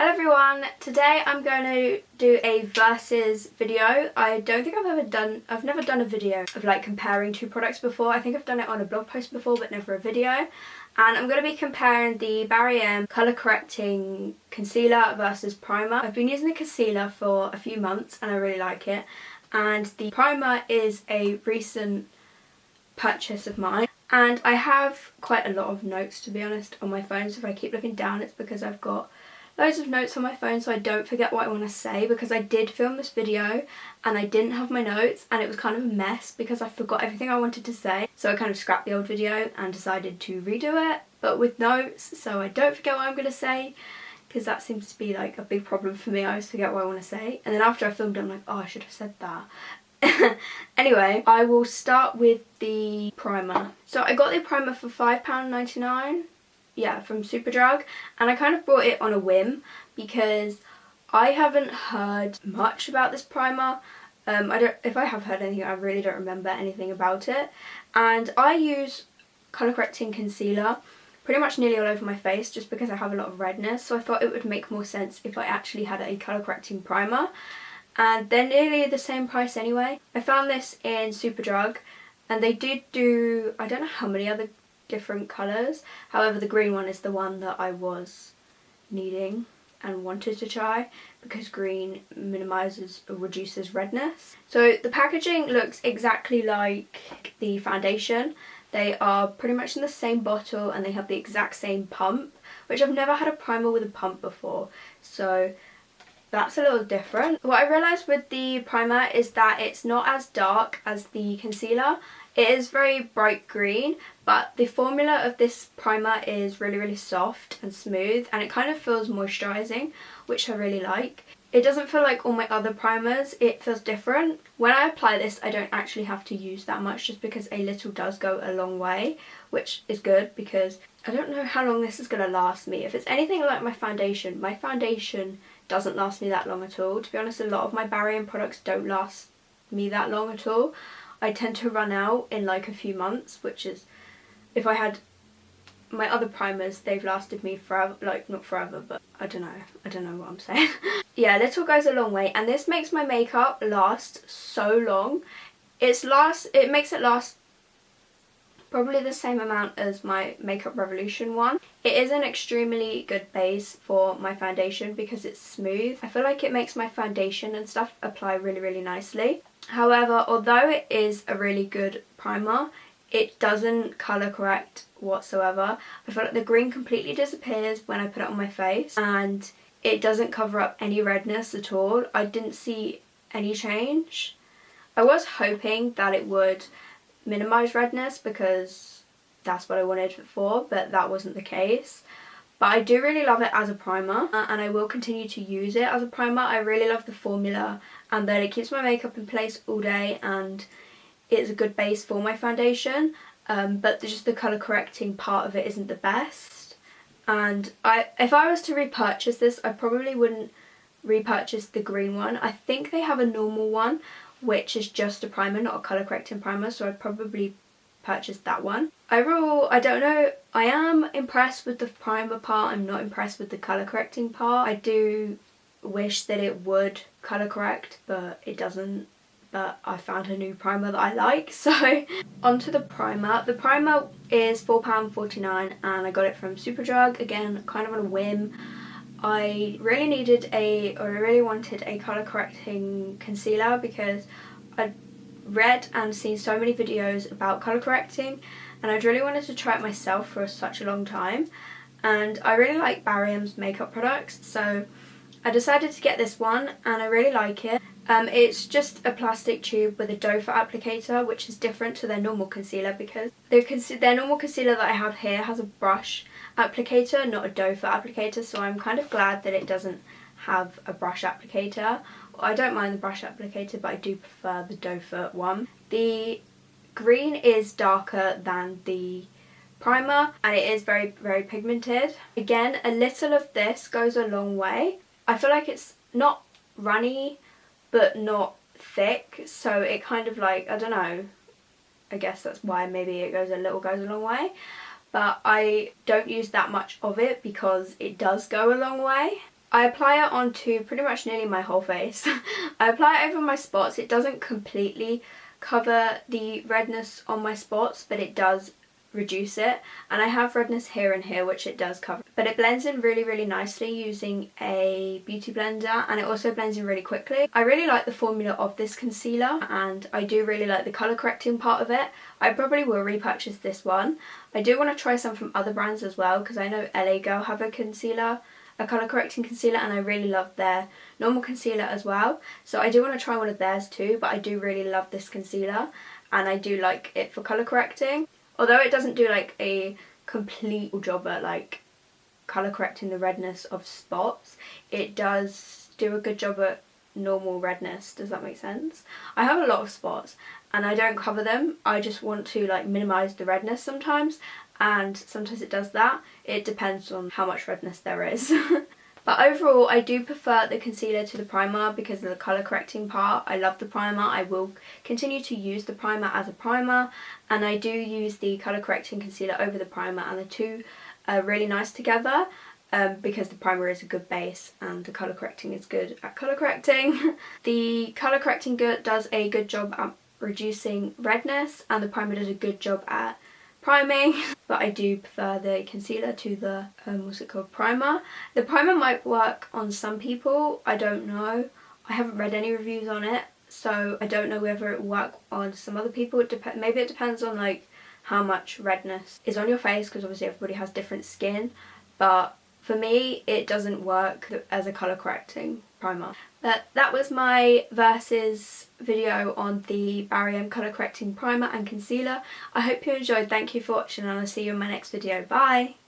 Hello everyone, today I'm going to do a versus video. I don't think I've never done a video of like comparing two products before. I think I've done it on a blog post before but never a video. And I'm going to be comparing the Barry M Colour Correcting Concealer versus Primer. I've been using the concealer for a few months and I really like it. And the primer is a recent purchase of mine. And I have quite a lot of notes, to be honest, on my phone. So if I keep looking down, it's because I've got loads of notes on my phone so I don't forget what I want to say, because I did film this video and I didn't have my notes and it was kind of a mess because I forgot everything I wanted to say. So I kind of scrapped the old video and decided to redo it, but with notes, so I don't forget what I'm going to say, because that seems to be like a big problem for me. I always forget what I want to say, and then after I filmed it I'm like, oh, I should have said that. Anyway, I will start with the primer. So I got the primer for £5.99. Yeah, from Superdrug, and I kind of bought it on a whim because I haven't heard much about this primer. If I have heard anything, I really don't remember anything about it. And I use colour correcting concealer pretty much nearly all over my face just because I have a lot of redness, so I thought it would make more sense if I actually had a colour correcting primer. And they're nearly the same price anyway. I found this in Superdrug and they did do, I don't know how many other different colours, however the green one is the one that I was needing and wanted to try because green minimises or reduces redness. So the packaging looks exactly like the foundation. They are pretty much in the same bottle and they have the exact same pump, which I've never had a primer with a pump before, so that's a little different. What I realised with the primer is that it's not as dark as the concealer. It is very bright green, but the formula of this primer is really soft and smooth, and it kind of feels moisturising, which I really like. It doesn't feel like all my other primers, it feels different. When I apply this, I don't actually have to use that much just because a little does go a long way, which is good because I don't know how long this is going to last me. If it's anything like my foundation doesn't last me that long at all. To be honest, a lot of my Barry M products don't last me that long at all. I tend to run out in like a few months, which is, if I had my other primers, they've lasted me forever, like not forever, but I don't know what I'm saying. Yeah, little goes a long way, and this makes my makeup last so long. It makes it last probably the same amount as my Makeup Revolution one. It is an extremely good base for my foundation because it's smooth. I feel like it makes my foundation and stuff apply really nicely. However, although it is a really good primer, it doesn't colour correct whatsoever. I feel like the green completely disappears when I put it on my face and it doesn't cover up any redness at all. I didn't see any change. I was hoping that it would minimise redness because that's what I wanted it for, but that wasn't the case. But I do really love it as a primer and I will continue to use it as a primer. I really love the formula and that it keeps my makeup in place all day and it's a good base for my foundation, but just the colour correcting part of it isn't the best. And if I was to repurchase this, I probably wouldn't repurchase the green one. I think they have a normal one which is just a primer, not a colour correcting primer, so I'd probably purchase that one. Overall, I don't know, I am impressed with the primer part, I'm not impressed with the colour correcting part. I do wish that it would colour correct, but it doesn't. But I found a new primer that I like, so onto the primer. The primer is £4.49 and I got it from Superdrug, again kind of on a whim. I really wanted a colour correcting concealer because I'd read and seen so many videos about colour correcting and I'd really wanted to try it myself for such a long time, and I really like Barry M's makeup products, so I decided to get this one and I really like it. It's just a plastic tube with a doe foot applicator, which is different to their normal concealer because their normal concealer that I have here has a brush applicator, not a doe foot applicator, so I'm kind of glad that it doesn't have a brush applicator. I don't mind the brush applicator, but I do prefer the doe foot one. The green is darker than the primer and it is very pigmented. Again, a little of this goes a long way. I feel like it's not runny but not thick, so it kind of like, I don't know, I guess that's why maybe it goes a long way. but I don't use that much of it because it does go a long way. I apply it onto pretty much nearly my whole face. I apply it over my spots. It doesn't completely cover the redness on my spots, but it does reduce it, and I have redness here and here which it does cover, but it blends in really nicely using a beauty blender, and it also blends in really quickly. I really like the formula of this concealer, and I do really like the colour correcting part of it. I probably will repurchase this one. I do want to try some from other brands as well, because I know LA Girl have a concealer, a colour correcting concealer, and I really love their normal concealer as well, so I do want to try one of theirs too. But I do really love this concealer, and I do like it for colour correcting. Although it doesn't do like a complete job at like colour correcting the redness of spots, it does do a good job at normal redness. Does that make sense? I have a lot of spots and I don't cover them. I just want to like minimise the redness sometimes, and sometimes it does that. It depends on how much redness there is. But overall, I do prefer the concealer to the primer because of the colour correcting part. I love the primer. I will continue to use the primer as a primer, and I do use the colour correcting concealer over the primer, and the two are really nice together because the primer is a good base and the colour correcting is good at colour correcting. The colour correcting does a good job at reducing redness, and the primer does a good job at priming, but I do prefer the concealer to the what's it called, primer. The primer might work on some people, I don't know. I haven't read any reviews on it, so I don't know whether it will work on some other people. Maybe it depends on like how much redness is on your face, because obviously everybody has different skin, but for me it doesn't work as a colour correcting primer. But that was my versus video on the Barry M colour correcting primer and concealer. I hope you enjoyed. Thank you for watching, and I'll see you in my next video. Bye!